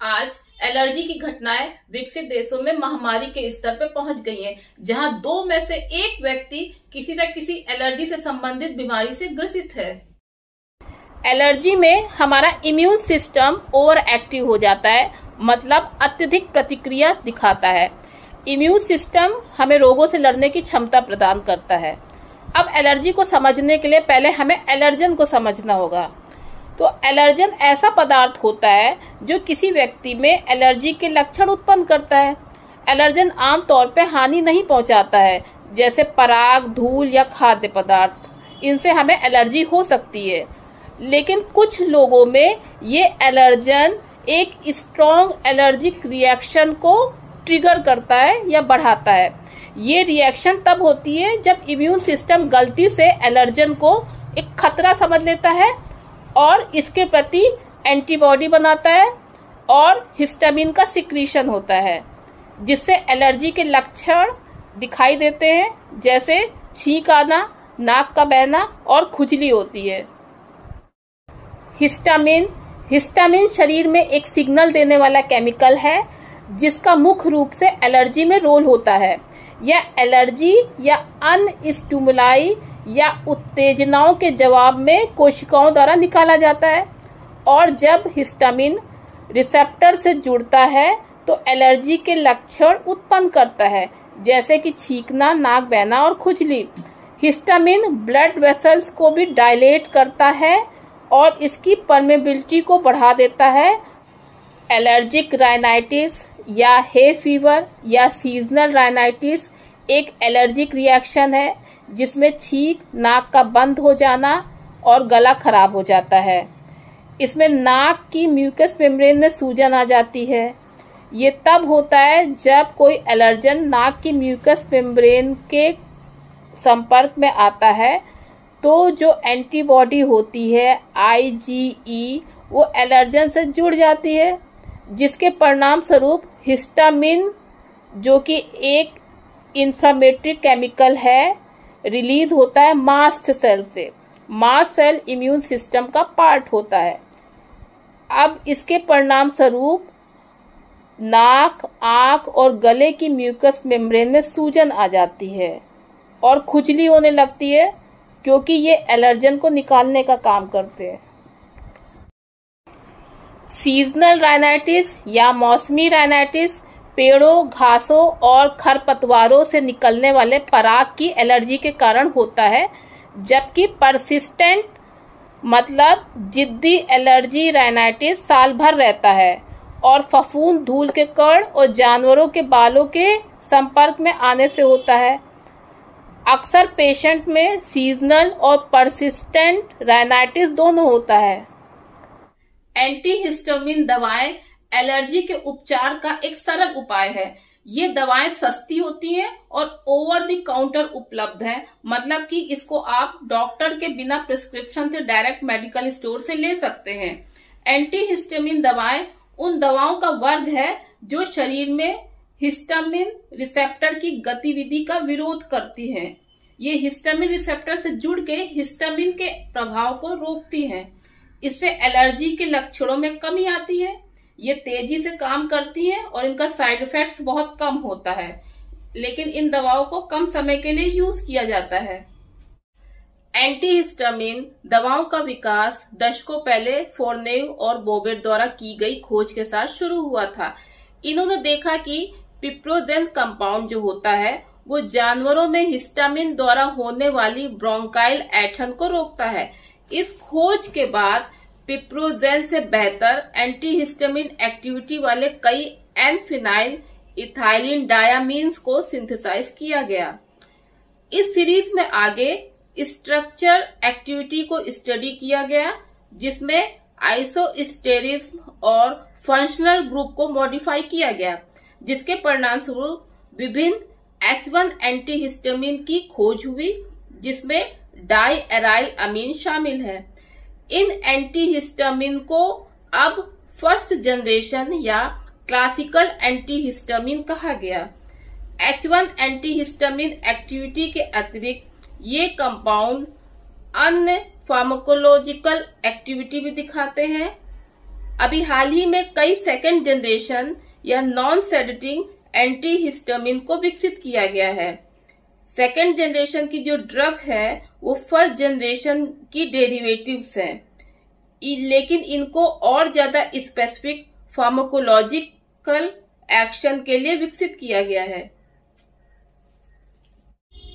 आज एलर्जी की घटनाएं विकसित देशों में महामारी के स्तर पर पहुंच गई हैं, जहां 2 में से 1 व्यक्ति किसी न किसी एलर्जी से संबंधित बीमारी से ग्रसित है। एलर्जी में हमारा इम्यून सिस्टम ओवर एक्टिव हो जाता है, मतलब अत्यधिक प्रतिक्रिया दिखाता है। इम्यून सिस्टम हमें रोगों से लड़ने की क्षमता प्रदान करता है। अब एलर्जी को समझने के लिए पहले हमें एलर्जन को समझना होगा। तो एलर्जन ऐसा पदार्थ होता है जो किसी व्यक्ति में एलर्जी के लक्षण उत्पन्न करता है। एलर्जन आमतौर पर हानि नहीं पहुंचाता है, जैसे पराग, धूल या खाद्य पदार्थ। इनसे हमें एलर्जी हो सकती है, लेकिन कुछ लोगों में ये एलर्जन एक स्ट्रॉन्ग एलर्जिक रिएक्शन को ट्रिगर करता है या बढ़ाता है। ये रिएक्शन तब होती है जब इम्यून सिस्टम गलती से एलर्जन को एक खतरा समझ लेता है और इसके प्रति एंटीबॉडी बनाता है और हिस्टामिन का सिक्रीशन होता है, जिससे एलर्जी के लक्षण दिखाई देते हैं, जैसे छींक आना, नाक का बहना और खुजली होती है। हिस्टामिन शरीर में एक सिग्नल देने वाला केमिकल है जिसका मुख्य रूप से एलर्जी में रोल होता है। यह एलर्जी या अन्य स्टिमुलाई या उत्तेजनाओं के जवाब में कोशिकाओं द्वारा निकाला जाता है, और जब हिस्टामिन रिसेप्टर से जुड़ता है तो एलर्जी के लक्षण उत्पन्न करता है, जैसे कि छींकना, नाक बहना और खुजली। हिस्टामिन ब्लड वेसल्स को भी डायलेट करता है और इसकी परमेबिलिटी को बढ़ा देता है। एलर्जिक राइनाइटिस या हे फीवर या सीजनल राइनाइटिस एक एलर्जिक रिएक्शन है जिसमें छींक, नाक का बंद हो जाना और गला खराब हो जाता है। इसमें नाक की म्यूकस मेम्ब्रेन में सूजन आ जाती है। ये तब होता है जब कोई एलर्जन नाक की म्यूकस मेम्ब्रेन के संपर्क में आता है, तो जो एंटीबॉडी होती है IgE वो एलर्जन से जुड़ जाती है, जिसके परिणाम स्वरूप हिस्टामिन, जो कि एक इन्फ्लेमेटरी केमिकल है, रिलीज होता है मास्ट सेल से। मास्ट सेल इम्यून सिस्टम का पार्ट होता है। अब इसके परिणाम स्वरूप नाक, आंख और गले की म्यूकस मेम्ब्रेन में सूजन आ जाती है और खुजली होने लगती है, क्योंकि ये एलर्जन को निकालने का काम करते हैं। सीजनल राइनाइटिस या मौसमी राइनाइटिस पेड़ों, घासों और खरपतवारों से निकलने वाले पराग की एलर्जी के कारण होता है, जबकि परसिस्टेंट मतलब जिद्दी एलर्जी राइनाइटिस साल भर रहता है और फफूंद, धूल के कण और जानवरों के बालों के संपर्क में आने से होता है। अक्सर पेशेंट में सीजनल और परसिस्टेंट राइनाइटिस दोनों होता है। एंटीहिस्टामिन दवाएं एलर्जी के उपचार का एक सरल उपाय है। ये दवाएं सस्ती होती हैं और ओवर द काउंटर उपलब्ध है, मतलब कि इसको आप डॉक्टर के बिना प्रिस्क्रिप्शन से डायरेक्ट मेडिकल स्टोर से ले सकते हैं। एंटीहिस्टामिन दवाएं उन दवाओं का वर्ग है जो शरीर में हिस्टामिन रिसेप्टर की गतिविधि का विरोध करती हैं। ये हिस्टामिन रिसेप्टर से जुड़ के हिस्टामिन के प्रभाव को रोकती हैं। इससे एलर्जी के लक्षणों में कमी आती है। ये तेजी से काम करती हैं और इनका साइड इफेक्ट्स बहुत कम होता है, लेकिन इन दवाओं को कम समय के लिए यूज किया जाता है। एंटीहिस्टामिन दवाओं का विकास दशकों पहले फोर्नेव और बोबेट द्वारा की गई खोज के साथ शुरू हुआ था। इन्होंने देखा कि पिप्रोजेन कंपाउंड जो होता है वो जानवरों में हिस्टामिन द्वारा होने वाली ब्रोंकाइल एक्शन को रोकता है। इस खोज के बाद पिप्रोजेन से बेहतर एंटीहिस्टामिन एक्टिविटी वाले कई एन-फिनाइल इथाइलिन डायामीन्स को सिंथेसाइज किया गया। इस सीरीज में आगे स्ट्रक्चर एक्टिविटी को स्टडी किया गया, जिसमें आइसोस्टेरिज्म और फंक्शनल ग्रुप को मॉडिफाई किया गया, जिसके परिणाम स्वरूप विभिन्न H1 एंटीहिस्टामिन की खोज हुई, जिसमें डाई एराइल अमीन शामिल है। इन एंटीहिस्टामिन को अब फर्स्ट जनरेशन या क्लासिकल एंटीहिस्टामिन कहा गया। H1 एंटीहिस्टामिन एक्टिविटी के अतिरिक्त ये कंपाउंड अन्य फार्माकोलॉजिकल एक्टिविटी भी दिखाते हैं, अभी हाल ही में कई सेकेंड जनरेशन या नॉन सेडेटिंग एंटीहिस्टामिन को विकसित किया गया है। सेकेंड जनरेशन की जो ड्रग है वो फर्स्ट जनरेशन की डेरिवेटिव्स हैं, लेकिन इनको और ज्यादा स्पेसिफिक फार्माकोलॉजिकल एक्शन के लिए विकसित किया गया है।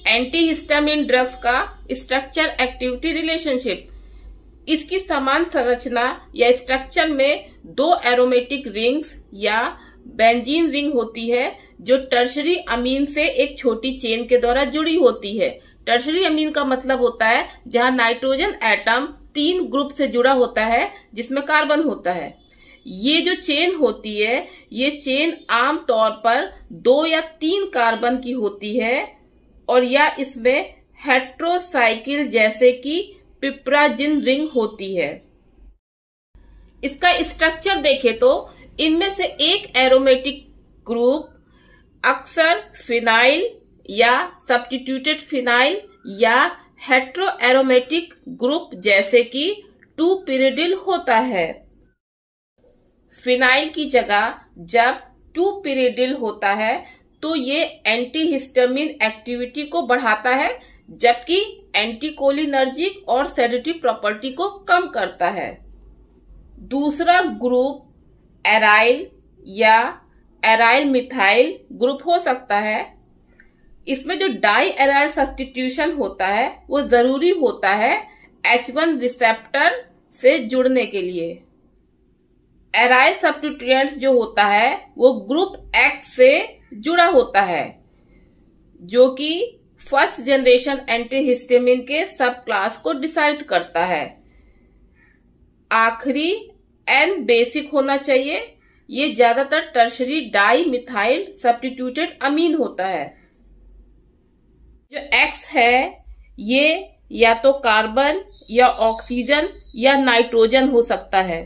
एंटीहिस्टामिन ड्रग्स का स्ट्रक्चर एक्टिविटी रिलेशनशिप, इसकी समान संरचना या स्ट्रक्चर में 2 एरोमेटिक रिंग्स या बेंजीन रिंग होती है जो टर्शरी अमीन से एक छोटी चेन के द्वारा जुड़ी होती है। टर्शरी अमीन का मतलब होता है जहां नाइट्रोजन एटम 3 ग्रुप से जुड़ा होता है जिसमें कार्बन होता है। ये जो चेन होती है ये चेन आमतौर पर 2 या 3 कार्बन की होती है और या इसमें हेट्रोसाइकिल जैसे कि पिप्राजिन रिंग होती है। इसका स्ट्रक्चर देखें तो इनमें से एक एरोमेटिक ग्रुप अक्सर फिनाइल या सब्स्टिट्यूटेड फिनाइल या हेट्रो एरोमेटिक ग्रुप जैसे कि 2 पिरिडिल होता है। फिनाइल की जगह जब 2 पिरिडिल होता है तो ये एंटीहिस्टामिन एक्टिविटी को बढ़ाता है, जबकि एंटीकोलिनर्जिक और सेडेटिव प्रॉपर्टी को कम करता है। दूसरा ग्रुप एराइल या एराइल मिथाइल ग्रुप हो सकता है। इसमें जो डाई एराइल सब्स्टिट्यूशन होता है वो जरूरी होता है H1 रिसेप्टर से जुड़ने के लिए। एराइल सब्स्टिट्यूएंट्स जो होता है वो ग्रुप X से जुड़ा होता है, जो कि फर्स्ट जनरेशन एंटीहिस्टामिन के सब क्लास को डिसाइड करता है। आखिरी N बेसिक होना चाहिए। ये ज्यादातर टर्शरी डाई मिथाइल सब्स्टिट्यूटेड अमीन होता है। जो X है ये या तो कार्बन या ऑक्सीजन या नाइट्रोजन हो सकता है।